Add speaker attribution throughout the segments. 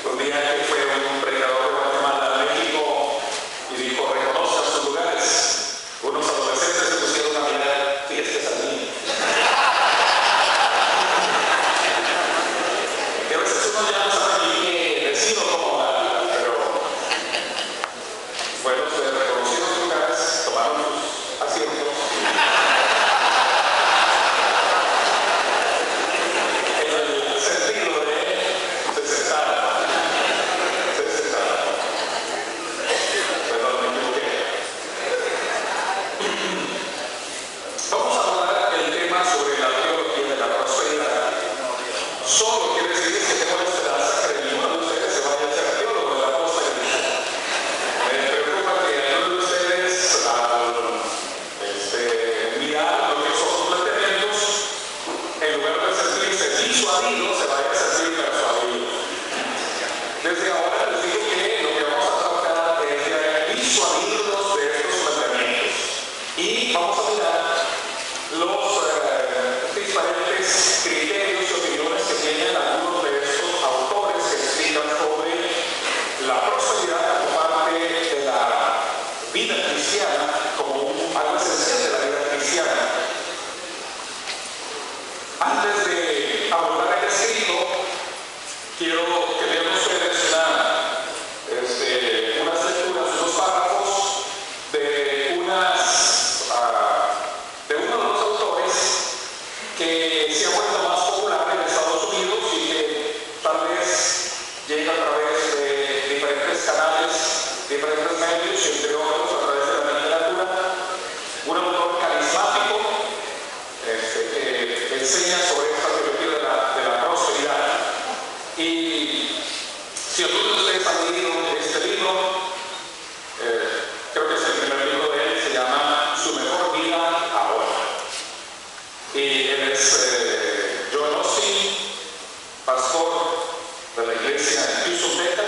Speaker 1: un día que fue un predicador de Guatemala a México y dijo, reconozcan sus lugares. Unos adolescentes se pusieron a mirar fiestas a mí. Y a veces uno ya no sabe ni qué decir o cómo hablar, pero bueno, se reconocieron sus lugares, tomaron sus asientos. Solo quiere decir que tengo la esperanza que ninguno de ustedes se vaya a ser teólogo de la cosa que me preocupa que algunos de ustedes al mirar lo que son sus planteamientos, en lugar de sentirse disuadidos, se vaya a sentir persuadidos. Desde ahora les digo que lo que vamos a tratar es de disuadirlos de estos planteamientos y vamos a mirar los diferentes criterios y opiniones que tienen algunos de estos autores que explican sobre la prosperidad como parte de la vida cristiana, como algo esencial de la vida cristiana. Antes de abordar el escrito, quiero que vean ustedes unas lecturas, unos párrafos de uno de los autores que se ha vuelto más popular en Estados Unidos y que tal vez llega a través de diferentes canales, diferentes medios, entre otros a través de la literatura. Un autor carismático que enseña sobre esta teología de la prosperidad. Y si algunos de ustedes han leído este libro, creo que es el primer libro de él, se llama Su mejor vida ahora. Y él es Joel Osteen, pastor de la iglesia en Houston, Texas,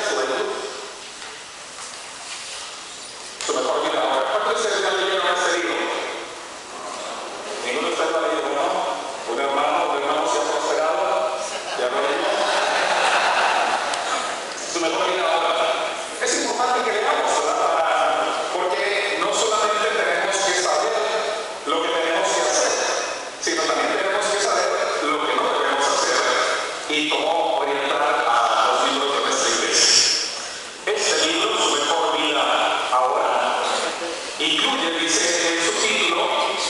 Speaker 1: Su mejor vida ahora. ¿Cuántos de ustedes ya leyeron este libro? ¿Ninguno de ustedes lo ha leído? ¿No? ¿Un hermano se ha prosperado? ¿Ya lo leyó? Su mejor vida ahora. Es importante que leamos, ¿verdad? Porque no solamente tenemos que saber lo que tenemos que hacer, sino también tenemos que saber lo que no debemos hacer y cómo orientar a los miembros de nuestra iglesia. Este libro, Su mejor vida ahora, incluye, dice en su título,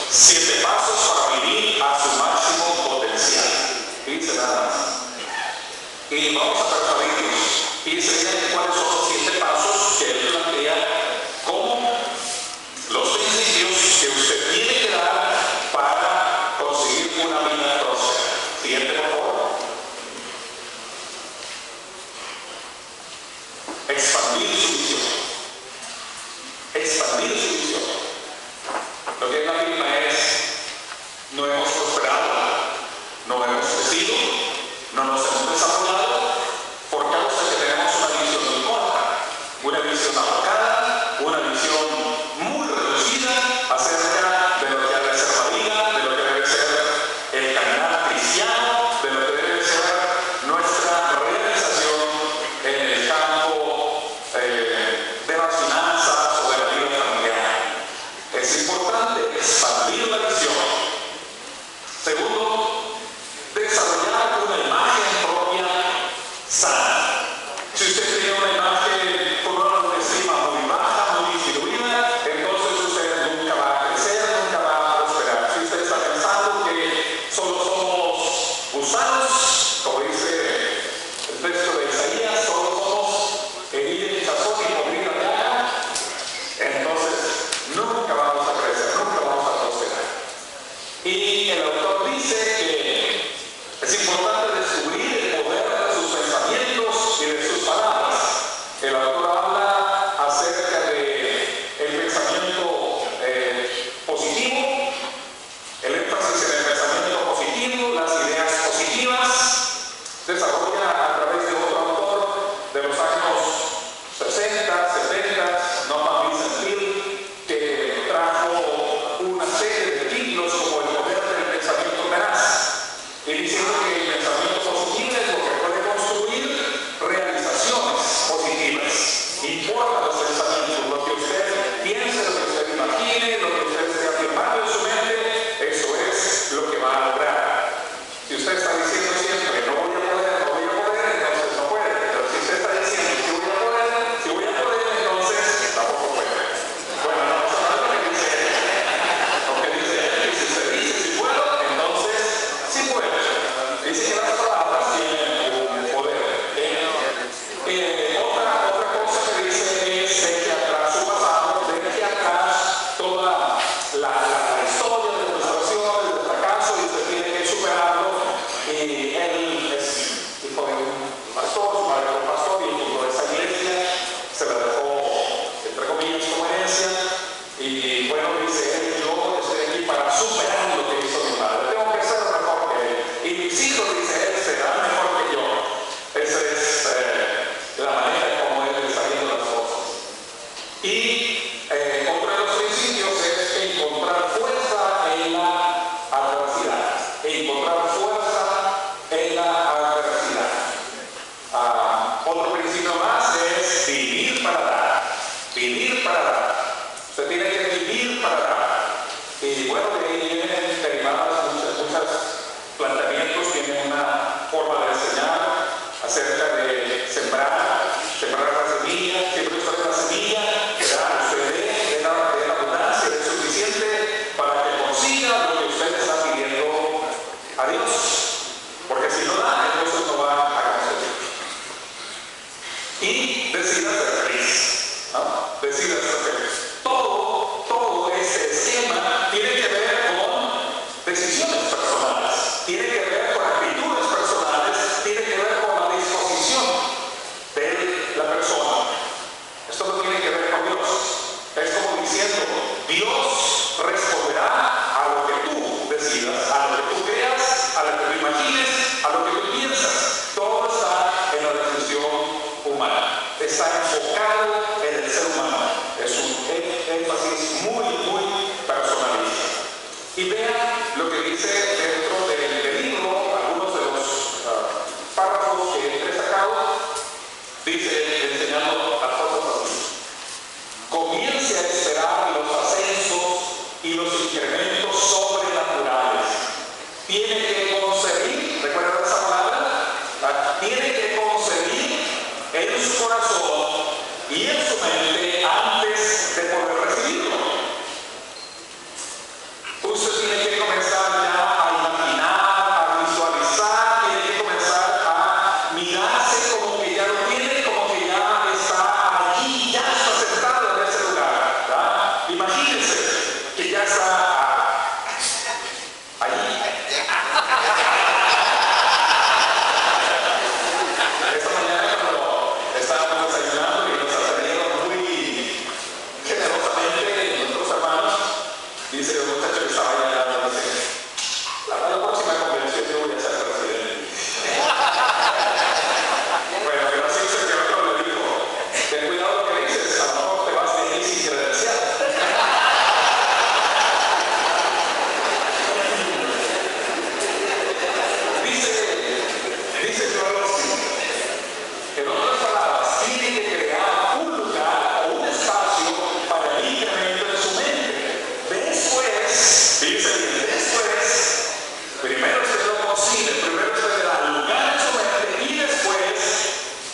Speaker 1: 7 pasos para vivir a su máximo potencial. Dice nada más. Y vamos a persuadirnos y enseñar cuáles son los 7 pasos que él plantea como los principios que usted tiene que dar para conseguir una vida próspera. Siguiente, por favor. Expandir su visión. Expandir su visión. Lo que él afirma es: no hemos prosperado, no hemos crecido, no nos hemos desarrollado por causa de que tenemos una visión muy corta, una visión apocada, una visión muy reducida acerca de lo que debe ser la vida, de lo que debe ser el caminar cristiano, de lo que debe ser nuestra realización en el campo de las finanzas o de la vida familiar. y en su mente antes de poder recibirlo. Usted tiene que comenzar ya a imaginar, a visualizar, tiene que comenzar a mirarse como que ya lo tiene, como que ya está allí, ya está sentado en ese lugar, ¿verdad? Imagínense que ya está allí. Esta mañana cuando estábamos desayunando y nos atendieron muy generosamente nuestros hermanos, dice el muchacho que estaba allá, dice, la próxima convención yo voy a ser presidente. Bueno, pero así se que otro le dijo, ten cuidado lo que dices, a lo mejor te vas de ahí sin credencial. Dice Joel Osteen, en otras palabras, tiene que crear un lugar o un espacio para el incremento en su mente. Después, dice bien, después, primero usted lo cocina, primero usted le da lugar en su mente y después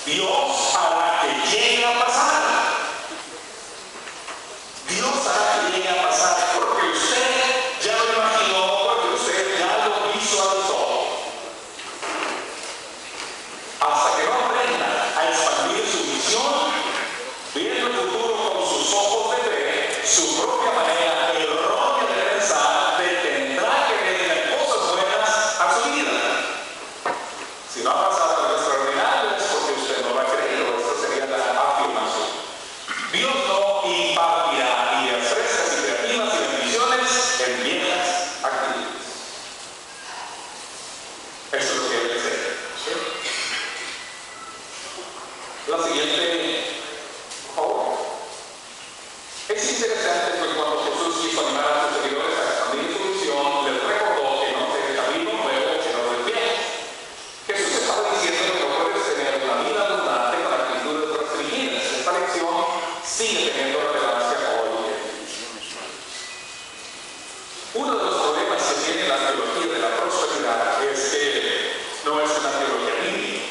Speaker 1: Dios hará que llegue a pasar. Dios hará que llegue a pasar porque usted ya lo imaginó, porque usted ya lo visualizó. Hasta que no aprenda a expandir su visión, viendo el futuro con sus ojos de fe, su propia manera errónea de pensar detendrá que vengan cosas buenas a su vida. Si no ha pasado algo extraordinario es porque usted no lo ha creído. Esta sería la afirmación. Dios no impartirá ideas frescas y creativas y bendiciones en viejas actitudes. Eso es lo que él dice. La siguiente, por favor. Es interesante que cuando Jesús quiso animar a sus seguidores a expandir su visión, les recordó que no se camino nuevo, sino del viejo. Jesús estaba diciendo que no puedes tener una vida abundante con actitudes restringidas. Esta lección sigue teniendo relevancia hoy en día. Uno de los problemas que tiene la teología de la prosperidad es que no es una teología bíblica.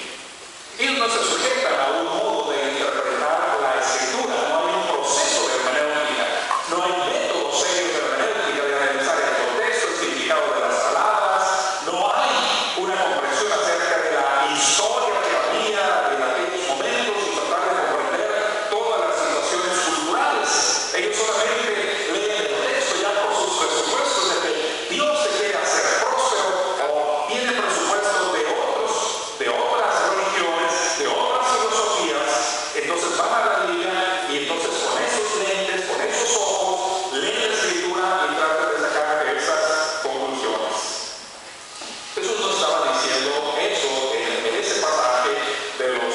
Speaker 1: Ellos no se sujetan a un modo de interpretar la escritura, no hay un proceso de hermenéutica, no hay métodos serios de hermenéutica de analizar el contexto, el significado de las palabras, no hay una comprensión acerca de la historia que había en aquellos momentos y tratar de comprender todas las situaciones culturales. Ellos solamente leen el texto ya por sus presupuestos de que Dios se quiere hacer próspero o tiene presupuestos de otras religiones, de otras filosofías. Entonces van a la Biblia y entonces con esos lentes, con esos ojos, leen la escritura y tratan de sacar esas conclusiones. Jesús no estaba diciendo eso en ese pasaje de los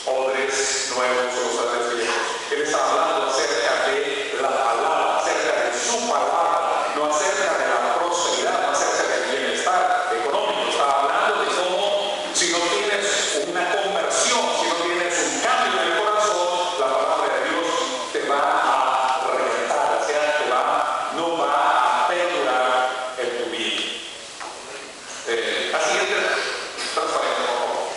Speaker 1: odres nuevos o los odres viejos. Él estaba hablando acerca de la palabra, acerca de su palabra, no acerca de la prosperidad, no acerca del bienestar económico. Estaba hablando de cómo si no tienes una conversión, si no tienes un cambio en el corazón, la palabra de Dios te va a reventar, o sea, no va a perdurar en tu vida. La siguiente transparencia, por favor.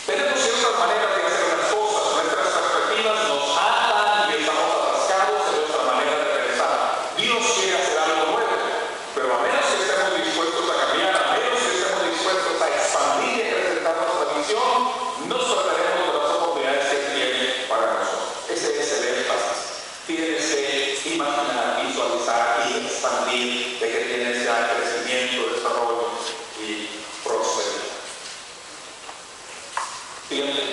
Speaker 1: Tenemos ciertas maneras de hacer las cosas, nuestras perspectivas nos atan y estamos atascados en nuestra manera de pensar. Dios quiere hacer algo nuevo, pero a menos que estemos dispuestos a cambiar, a menos que estemos dispuestos a expandir y acrecentar nuestra visión, nos perderemos de las oportunidades que Él tiene para nosotros. Ese es el énfasis. Tienes que imaginar, visualizar y expandir de que tienes ya crecimiento, desarrollo y prosperidad. Siguiente.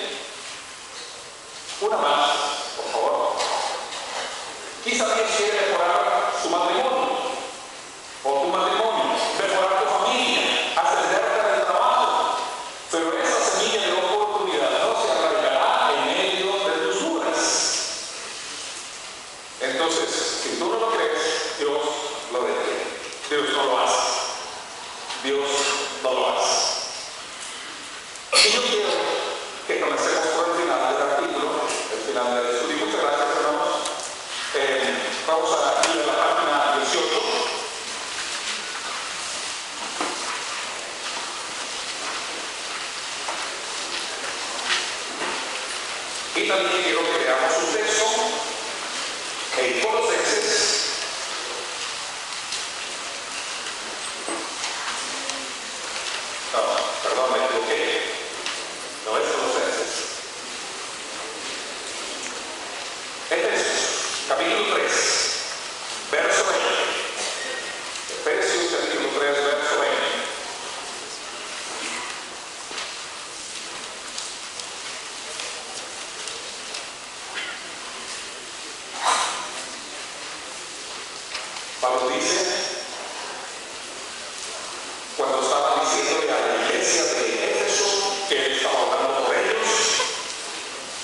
Speaker 1: Una más, por favor. Quizá Dios quiere mejorar su matrimonio o tu matrimonio, mejorar tu familia, ascenderte en el trabajo, pero esa semilla de oportunidad no se arraigará en medio de tus dudas. Entonces, si tú no lo crees, Dios lo detiene. Dios no lo hace. Dios no lo hace. Y yo quiero que comencemos por el final del artículo, el final del estudio. Muchas gracias, hermanos. Vamos a ir a la página 18. Y también quiero que veamos un texto en Colosenses. No, perdón, me equivoqué. No es Colosenses. Efesios, capítulo 3, verso 20. Efesios, capítulo 3, verso 20. Pablo dice, cuando estaba diciéndole a la iglesia de Éfeso que él estaba hablando por ellos,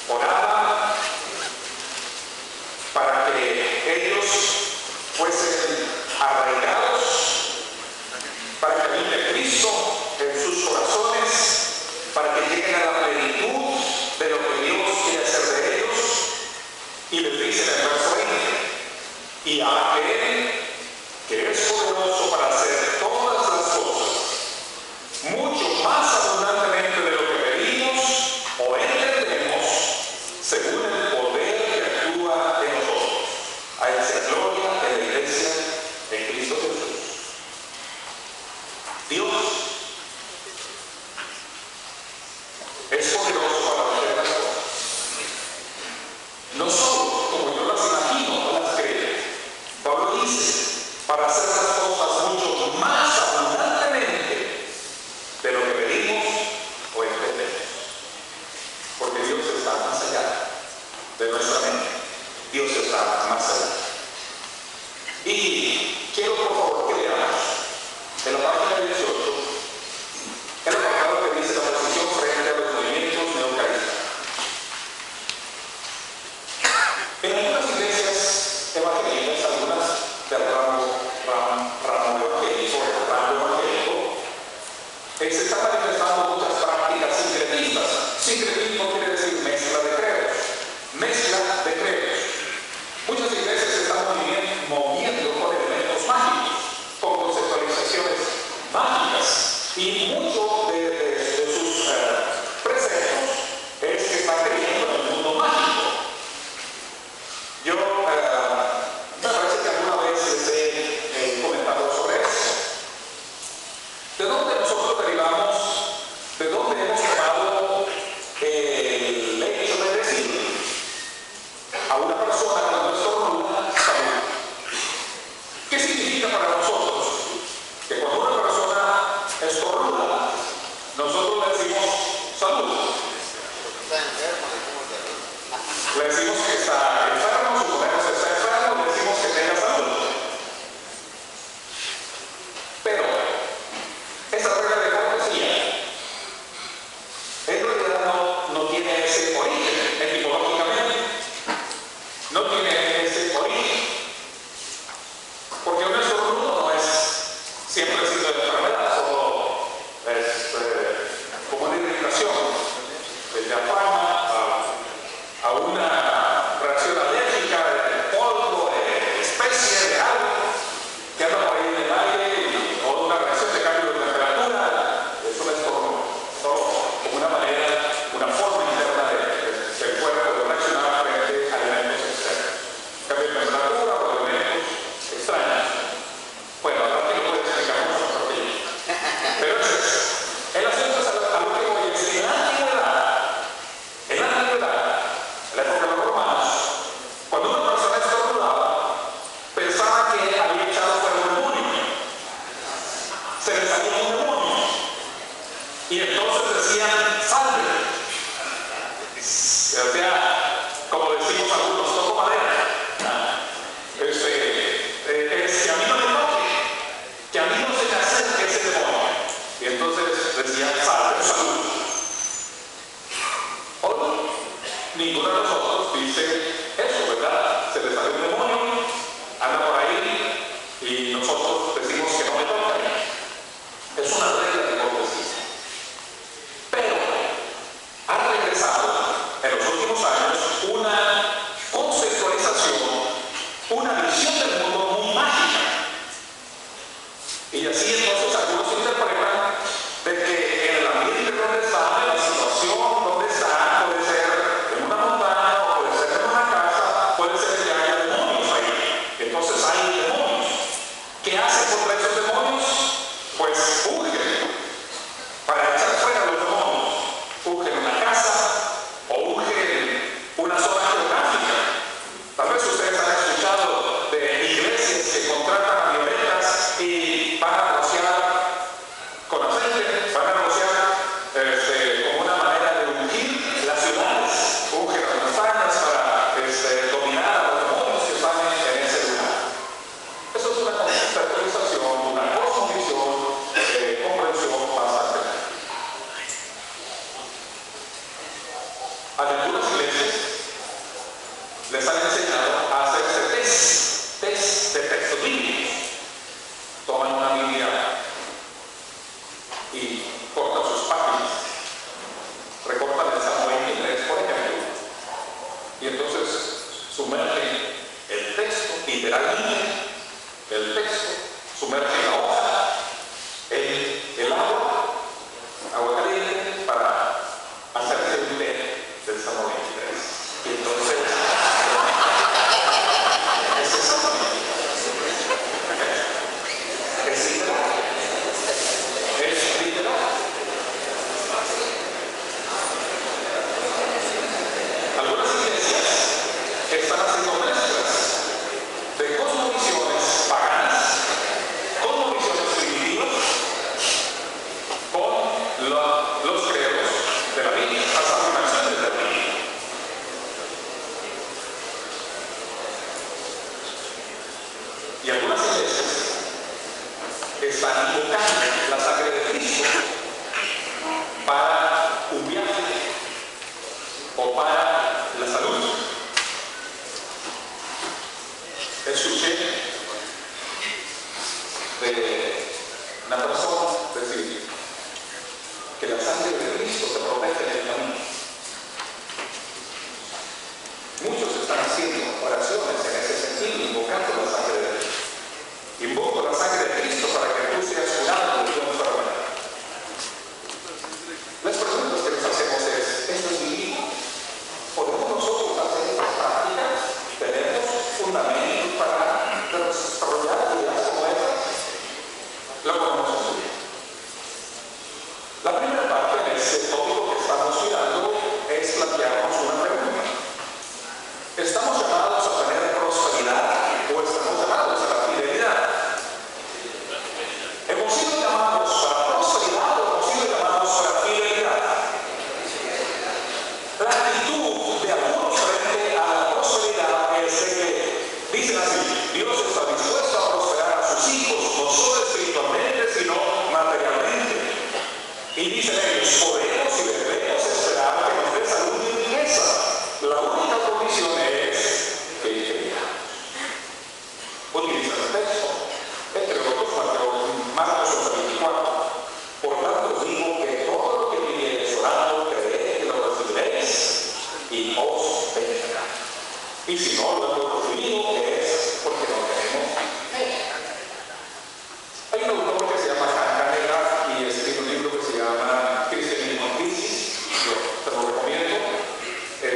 Speaker 1: oraba para que ellos fuesen arraigados, para que habite Cristo en sus corazones, para que lleguen a la plenitud de lo que Dios quiere hacer de ellos. Y les dice en el verso 20, y a aquel que es poderoso para hacer todas las cosas, mucho más abundantemente de lo que pedimos o entendemos, según el poder que actúa en nosotros. A él sea gloria en la iglesia en Cristo Jesús. Dios es poderoso para hacer las cosas. No solo como yo las imagino o las creo. Pablo dice, para hacer las cosas mucho más abundantemente de lo que pedimos o entendemos. Porque Dios está más allá de nuestra mente. Dios está más allá. Y quiero por favor que veamos en la página 18 el apartado que dice la oposición frente a los movimientos neocaristas. En algunas iglesias evangélicas, algunas del ramo evangélico, se están manifestando muchas prácticas sincretistas. Sincretismo quiere decir mezcla de credos. Mezcla de credos. Muchas iglesias se están moviendo con elementos mágicos, con conceptualizaciones mágicas. Y mucho de sus preceptos es que están creyendo en el mundo mágico. Yo me parece que alguna vez les he comentado sobre eso. ¿De dónde nosotros derivamos? ¿De dónde hemos tomado el hecho de decir a una persona cuando estornuda, salud? ¿Qué significa para nosotros? Que cuando una persona estornuda, nosotros le decimos salud. Le decimos que está enfermo, suponemos que está enfermo, le decimos que tenga salud. Pero esa regla de cortesía en realidad no tiene ese origen etimológicamente. No tiene ese origen. Porque un estornudo no es siempre signo de enfermedad, solo es como una irritación del diafragma a una reacción alérgica de polvo, de especie, de algo que anda por ahí en el aire, o una reacción de cambio de temperatura. Eso es solo como una manera, una forma interna del cuerpo de reaccionar frente a elementos externos. Cambio de temperatura o elementos extraños. Bueno, ahora que lo puedo explicar mucho mejor que yo. Pero es eso. El asunto es a lo que voy, es que en la antigüedad, en la época de los romanos, cuando una persona estornudaba, pensaba que había echado fuera un demonio. Se le salía un demonio. Y entonces decían, salve. O sea, como decimos algunos, toco madera. Es que a mí no me toque, que a mí no se me acerque ese demonio. Y entonces decían, salve, salud. Hoy, ninguno de nosotros dice eso, ¿verdad? Se le sale un demonio, anda por ahí y nosotros decimos que no me toca. Es una regla de cortesía. Pero ha regresado en los últimos años una A algunas iglesias les han enseñado a hacerse test de textos bíblicos. Toman una Biblia y cortan sus páginas, recortan el Salmo 23, por ejemplo, y entonces sumergen el texto, literalmente, el texto, sumergen la hoja en el agua caliente, para hacerse un té del Salmo 23. Y entonces, es exactamente, es literal. Es literal. Algunas iglesias están haciendo mezclas de cosmovisiones paganas, cosmovisiones primitivas, con los credos de la Biblia, las afirmaciones de la Biblia. Y algunas iglesias están invocando la sangre de Cristo para un viaje o para la salud. Escuché de una persona decir que la sangre de Cristo te protege en el camino. Muchos están haciendo oraciones en ese sentido, invocando la sangre de Cristo. Invoco la sangre de Cristo para que tú seas curado de tu enfermedad. Las preguntas que les hacemos es, ¿esto es bíblico? ¿Podemos nosotros hacer esta práctica? ¿Tenemos fundamentos para desarrollar ideas como estas? Lo podemos estudiar. La primera parte de este tópico que estamos mirando es plantearnos una pregunta. ¿Estamos llamados a tener prosperidad o estamos llamados a la fidelidad? ¿Hemos sido llamados para prosperidad o hemos sido llamados para fidelidad? La actitud de algunos frente a la prosperidad es de que dicen así: Dios está dispuesto a prosperar a sus hijos, no solo espiritualmente, sino materialmente. Y dicen ellos, podemos y debemos esperar que nos dé salud y riqueza. La única condición es que creamos. Utilizan el texto, entre otros, Marcos 24. Por tanto os digo que todo lo que pidiereis orando, creed que lo recibiréis y os vendrá. Y si no lo hemos recibido, es porque no tenemos fe. Hay un autor que se llama Canega y escribe un libro que se llama Cristianismo en Crisis. Yo te lo recomiendo. Él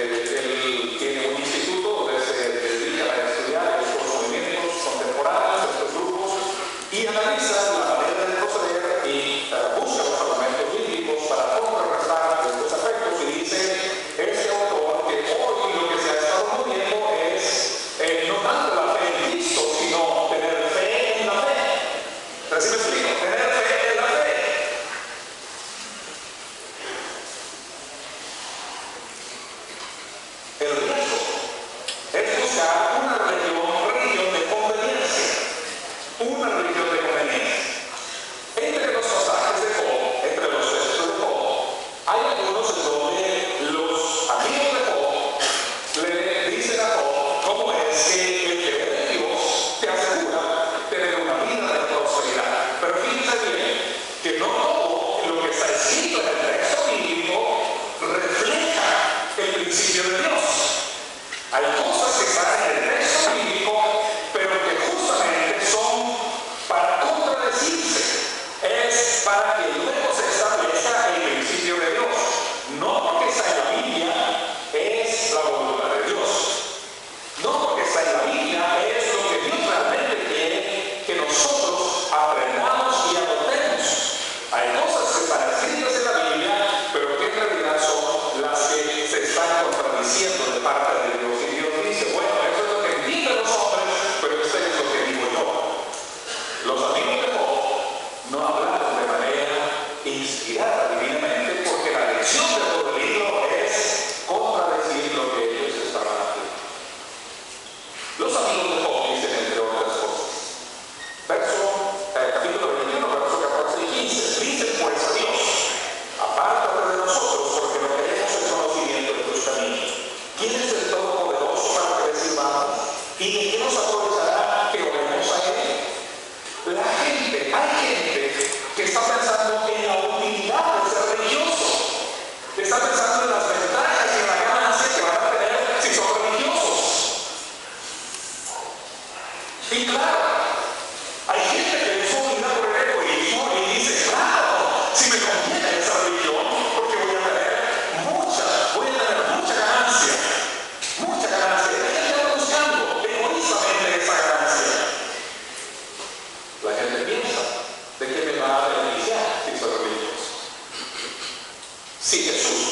Speaker 1: Si Jesús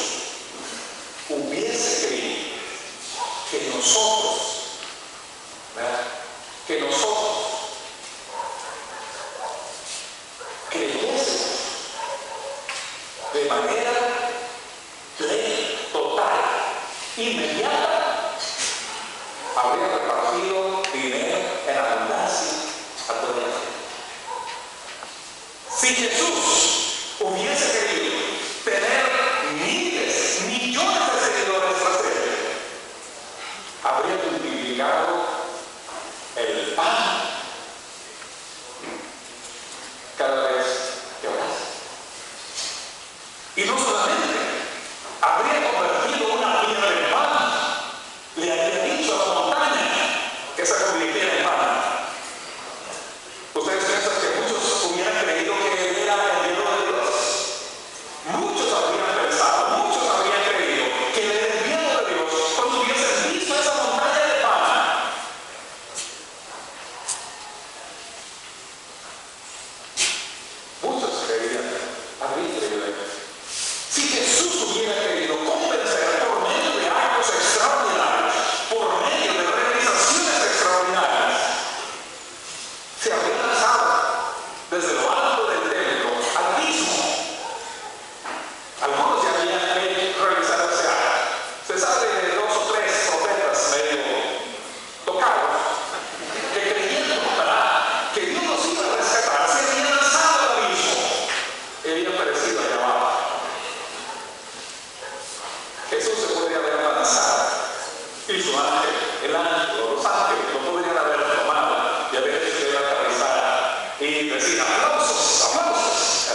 Speaker 1: hubiese querido que nosotros, ¿verdad?, que nosotros creyésemos de manera plena, total, inmediata, habría repartido dinero en abundancia a toda la gente. Si Jesús hubiese querido tener miles, millones de seguidores tras él, habría multiplicado el pan cada vez que orase. Y no solamente, habría convertido una piedra en pan. Le habría dicho a la montaña que se convirtiera en pan. ¿Ustedes piensan que muchos hubieran creído que él era el enviado de Dios? Muchos habrían pensado, muchos habrían creído que él era el enviado de Dios cuando hubiesen visto esa montaña de pan. Muchos creían, habrían creído en él. Si Jesús hubiera querido convencer por medio de actos extraordinarios, por medio de realizaciones extraordinarias, se habría lanzado desde lo alto del templo al abismo. Algunos ya habían realizado ese acto. Se sabe de 2 o 3 profetas medio tocados que creyendo, ¿verdad?, que Dios los iba a rescatar, se habían lanzado al abismo y habían perecido allá abajo. Jesús se podría haber lanzado y su ángel, el ángel o los ángeles lo podrían haber tomado y haber hecho que él aterrizara y decir aplausos, aplausos.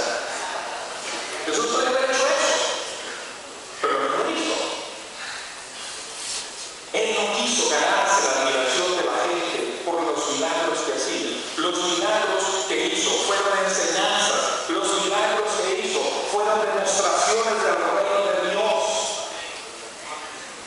Speaker 1: Jesús podría haber hecho eso, pero no lo hizo. Él no quiso ganarse la admiración de la gente por los milagros que hacía. Los milagros que hizo fueron enseñanzas, los milagros que hizo fueron demostraciones del reino de Dios.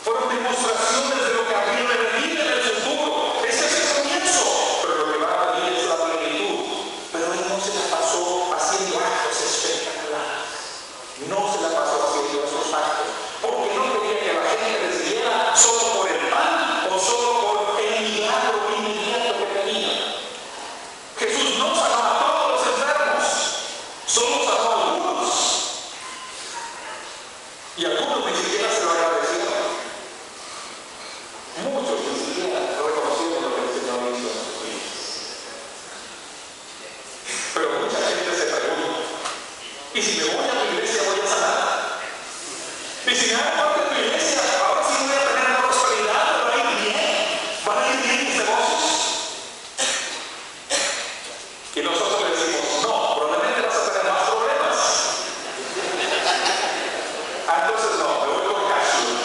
Speaker 1: Fueron demostraciones de lo que habría de venir en el futuro. Ese es el comienzo. Pero lo que va a venir es la plenitud. Pero él no se la pasó haciendo actos espectaculares. No se la pasó haciendo esos actos. Porque no quería que la gente le siguiera solo por el pan o solo por el milagro inmediato que tenía. Jesús no sanó a todos los enfermos. Solo sanó a algunos. Y algunos ni siquiera se lo agradecieron. Muchos ni siquiera reconocieron lo que el Señor hizo en sus vidas. Pero mucha gente se pregunta, ¿y si me voy a tu iglesia voy a sanar? ¿Y si me hago parte de tu iglesia, ahora sí voy a tener prosperidad? ¿Me va a ir bien? ¿Van a ir bien mis negocios? Y nosotros le decimos, no, probablemente vas a tener más problemas. Entonces no, me voy con Casio.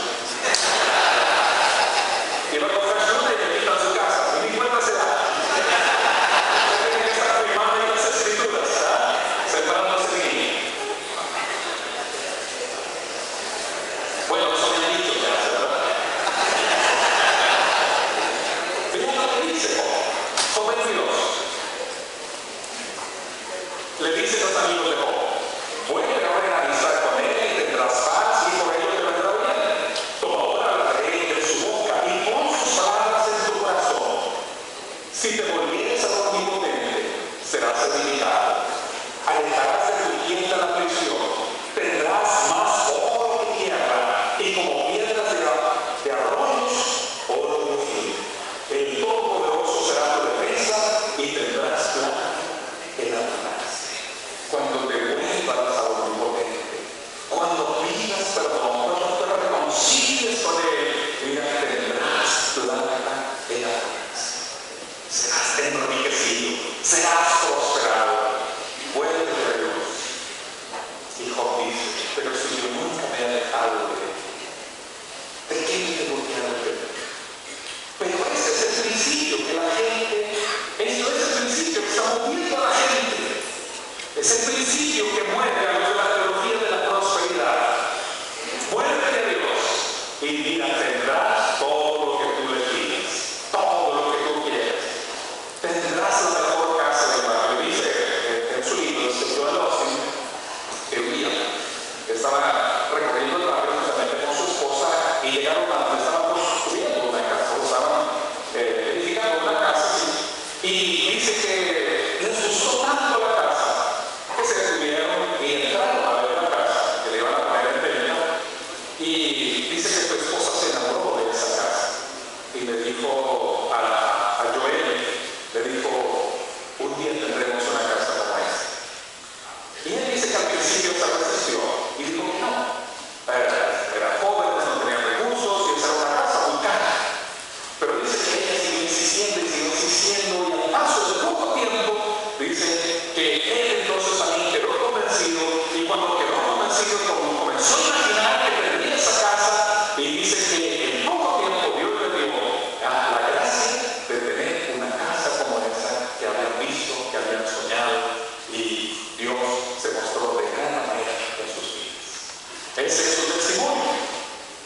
Speaker 1: Ese es su testimonio.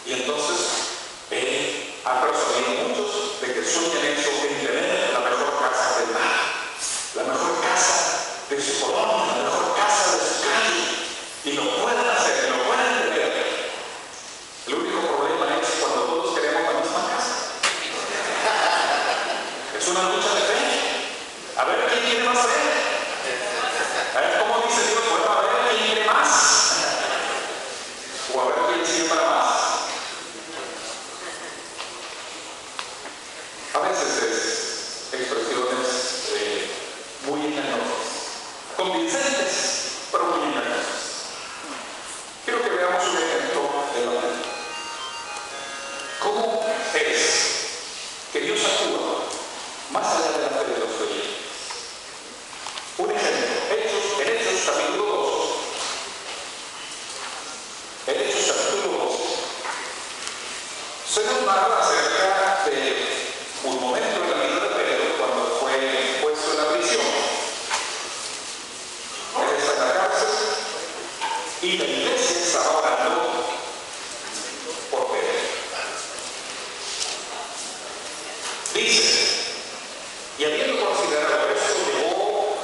Speaker 1: Y entonces él ha persuadido a muchos de que sueñen eso, en tener la mejor casa del mar, la mejor casa de su colonia, la mejor casa de su calle. Y lo pueden hacer, lo pueden tener. El único problema es cuando todos queremos la misma casa. Es una lucha de fe. A ver quién quiere más fe. A ver cómo dice Dios, bueno, a ver quién quiere más. O a ver quién siembra más. A veces es expresiones muy engañosas, convincentes, pero muy engañosas. Quiero que veamos un ejemplo de la vida. ¿Cómo es que Dios actúa más allá de la fe de los creyentes? Un ejemplo, en Hechos capítulo 2. En Hechos capítulo 2 se nos narra acerca de un momento en la vida de Pedro cuando fue puesto en la prisión. Él está en la cárcel y la iglesia estaba orando por Pedro. Dice, y habiendo considerado esto, llegó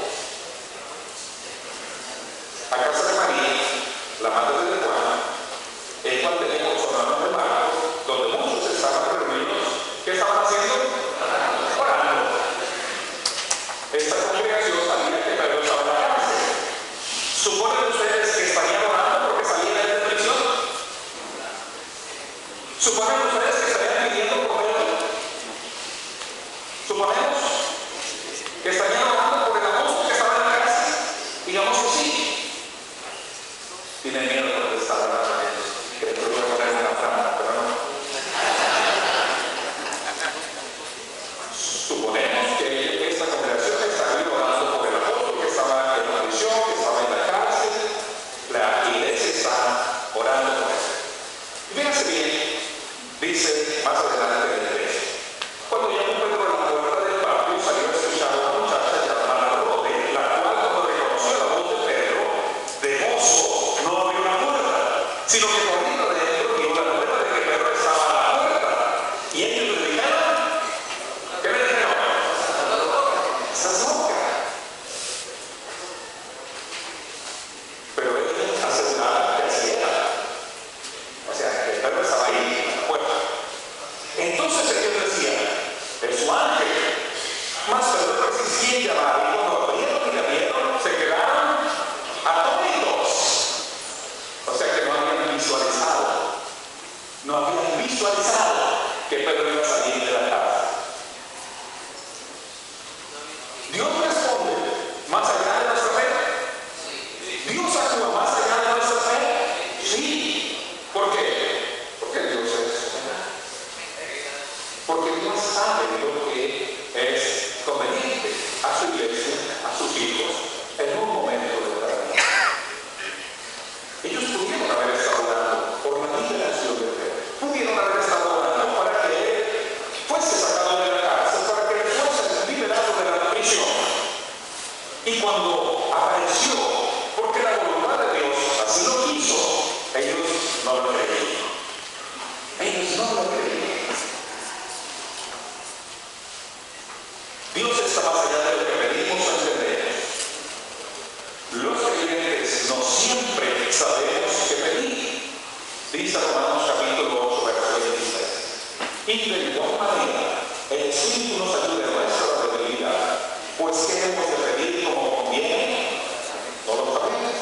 Speaker 1: a casa de María, la madre de Juan, el cual tenía por su hermano de Marcos, donde muchos estaban reunidos. ¿Qué estaban haciendo? Orando. Esta congregación sabía que Pedro estaba en la cárcel. ¿Suponen ustedes que estarían orando porque salía de prisión? ¿Suponen ustedes que estarían pidiendo por Pedro? ¿Suponemos que estarían orando por el apóstol que estaba en la cárcel? Digamos que sí. Tienen miedo de contestar a la gente. Creo que voy a poner una trampa, pero no. Suponemos que esta congregación está orando por el apóstol que estaba en la prisión, que estaba en la cárcel. La iglesia está orando por él. Y fíjense bien, dice más adelante en el texto. Cuando llegó Pedro a la puerta del patio, salió a escuchar a una muchacha llamada Rode, la cual, cuando reconoció la voz de Pedro, de gozo, no abrió la puerta, sino que corriendo adentro dio la nueva de que Pedro estaba a la puerta. Y ellos le dijeron, ¿qué le dijeron? Estás loca. Pero ellos aseguraban que así era. O sea, que Pedro estaba ahí a la puerta. Entonces ellos decían, es su ángel. Mas Pedro persistía en llamar, y cuando abrieron y la vieron, se quedaron atónitos. O sea que no habían visualizado que Pedro iba a salir de la casa. Dios responde más allá de nuestra fe. Dios actúa más allá de nuestra fe. Sí. ¿Por qué? Porque Dios es. Porque Dios sabe lo que es conveniente a su iglesia, a sus hijos, en un momento de la vida. Ellos pudieron haber estado orando por la liberación de Pedro. Pudieron haber estado orando para que él fuese sacado de la cárcel, para que él fuese liberado de la prisión. Y cuando apareció, porque la voluntad de Dios así lo quiso, ellos no lo creyeron. Ellos no lo creyeron. Dios está más allá de lo que pedimos o entendemos. Los creyentes no siempre sabemos qué pedir. Dice Romanos capítulo 8, verso 26. Y de igual manera, el Espíritu nos ayuda en nuestra debilidad, pues ¿qué hemos de pedir como conviene? No lo sabemos.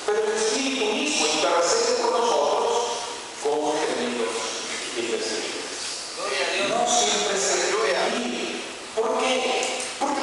Speaker 1: Pero el Espíritu mismo intercede por nosotros con gemidos indecibles. No siempre se pedir. ¿Por qué? Porque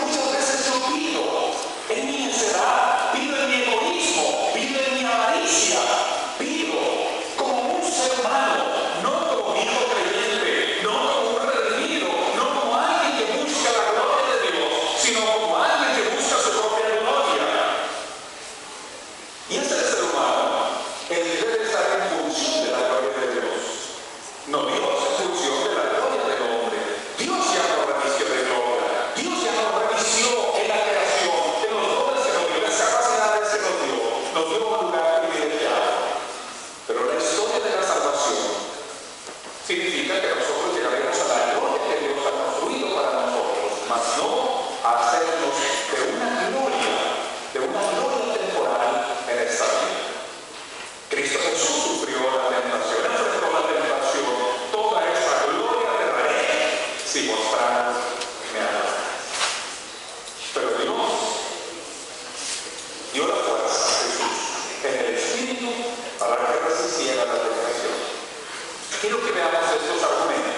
Speaker 1: veamos estos argumentos.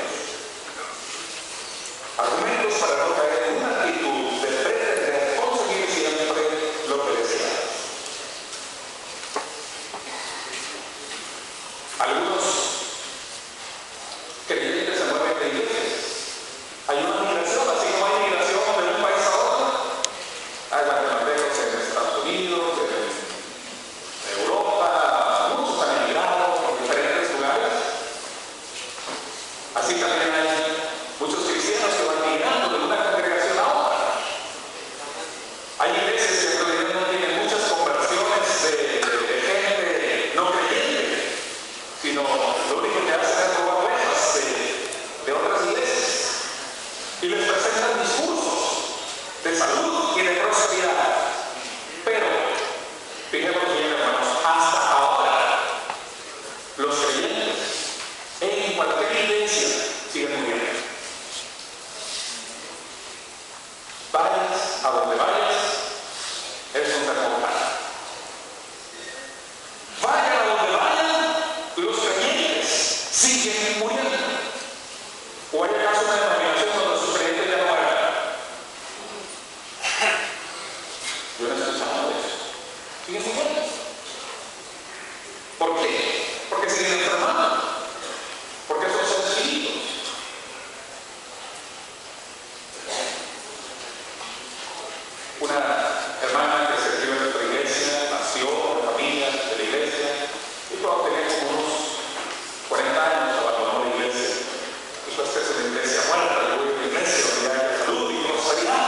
Speaker 1: Argumentos para no caer en una actitud de pretender conseguir siempre lo que deseamos. Algunos creyentes se mueven de iglesias. Hay una migración, así como hay migración de un país a otro. Hay guatemaltecos en Estados Unidos, en Europa, muchos han emigrado por diferentes lugares. Así también hay muchos cristianos que van migrando de una congregación a otra. Hay iglesias que todavía no tienen muchas conversiones de gente no creyente, sino lo único que hacen es robar ovejas de otras iglesias y les presentan discursos de salud y de prosperidad. Pero, fijémonos bien, hermanos, hasta ahora los creyentes en cualquier iglesia siguen muriendo. Vayas a donde vayas, es un terremoto. Vayan a donde vayan, los creyentes siguen muriendo. ¿O hay acaso una denominación donde sus creyentes ya no mueren? Yo no he escuchado de eso. Siguen muriendo. ¿Por qué? Porque siguen enfermando. Porque son seres finitos. Una hermana que se crió en nuestra iglesia, nació en familia de la iglesia, y cuando tenía como unos 40 años abandonó la iglesia. Después que se la iglesia muerta, le voy a la iglesia donde hay salud y prosperidad.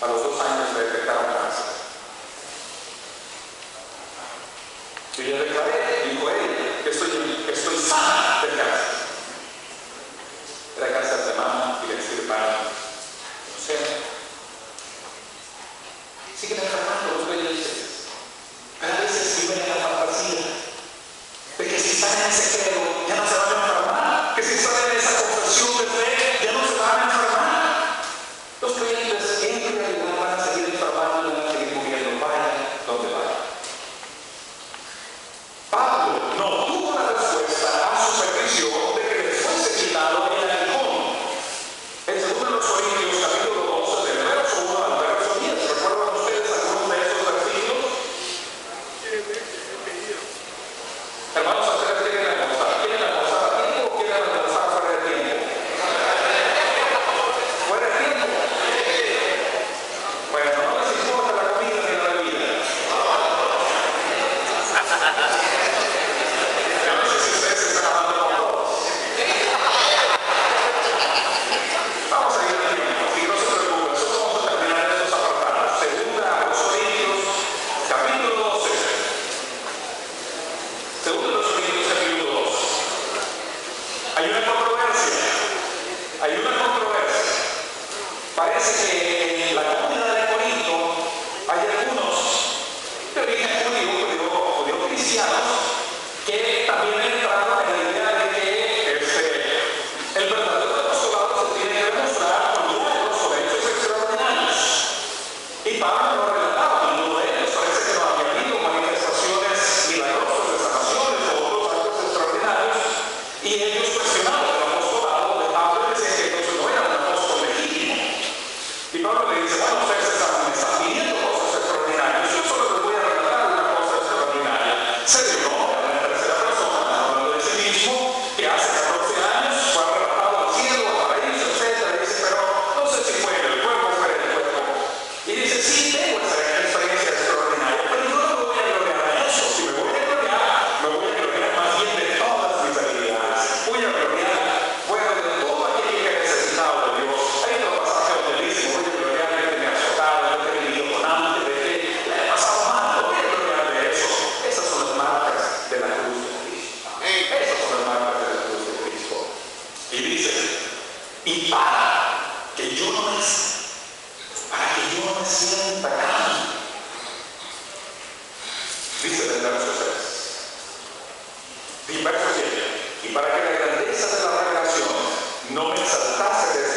Speaker 1: A los 2 años le detectaron cáncer. Yo ya declaré, dijo ella, que estoy sana del cáncer. Era cáncer de mama y le extirparon. No sé. Siguen enfermando los creyentes. Pero a veces viven en la fantasía de que si están en ese credo ya no se van a enfermar, que si están en esa confesión de fe ya no se van a enfermar. Los creyentes en realidad van a seguir enfermando y van a seguir muriendo, vayan donde vayan. Pablo no tuvo la respuesta a su petición de que le fuese quitado el aguijón. En 2 Corintios capítulo 12, del verso 1 al verso 10, ¿recuerdan ustedes algunos de esos versículos? Hermanos, ¿ustedes quieren almorzar? ¿Quieren almorzar a tiempo o quieren almorzar fuera de tiempo? ¿Fuera de tiempo? Bueno, no les importa la comida ni la bebida. Yo no sé si ustedes se están hablando con todos. Vamos a ir al tiempo, y no se preocupen, nosotros vamos a terminar estos apartados. 2 Corintios capítulo 12. 2 Corintios capítulo 12. Hay una controversia. Parece que en la comunidad de Corinto hay algunos de origen judío cristianos, que también entraron en la idea de que el verdadero apostolado se tiene que demostrar con milagros o hechos extraordinarios. Y Pablo no relataba ninguno de ellos. Parece que no había habido manifestaciones milagrosas de sanaciones o otros actos extraordinarios, y ellos cuestionaban el apostolado de Pablo y decían que entonces no era un apóstol legítimo. Y Pablo le dice, bueno, ustedes me están pidiendo cosas extraordinarias, yo solo les voy a relatar una cosa extraordinaria. Se dio nombre a la tercera persona, hablando de sí mismo, que hace 14 años fue arrebatado al cielo, al paraíso, etc. Dice, pero no sé si fue en el cuerpo o fuera del cuerpo. Y dice, sí, tengo esa experiencia extraordinaria, pero yo no me voy a gloriar a eso. Si me voy a gloriar, me voy a gloriar más bien de todas mis habilidades. Voy a gloriar, bueno, de todo aquello que he necesitado de Dios. Hay otro pasaje donde dice, voy a gloriar de que me ha azotado, de que he vivido con hambre, de que le he pasado mal. No voy a gloriar de eso. Esas son las marcas de la cruz de Cristo. Esas son las marcas de la cruz de Cristo. Y dice, y para que yo no me sienta carne. Dice en el verso 6. Y verso 7. Y para que la grandeza de la revelación no me exaltase desde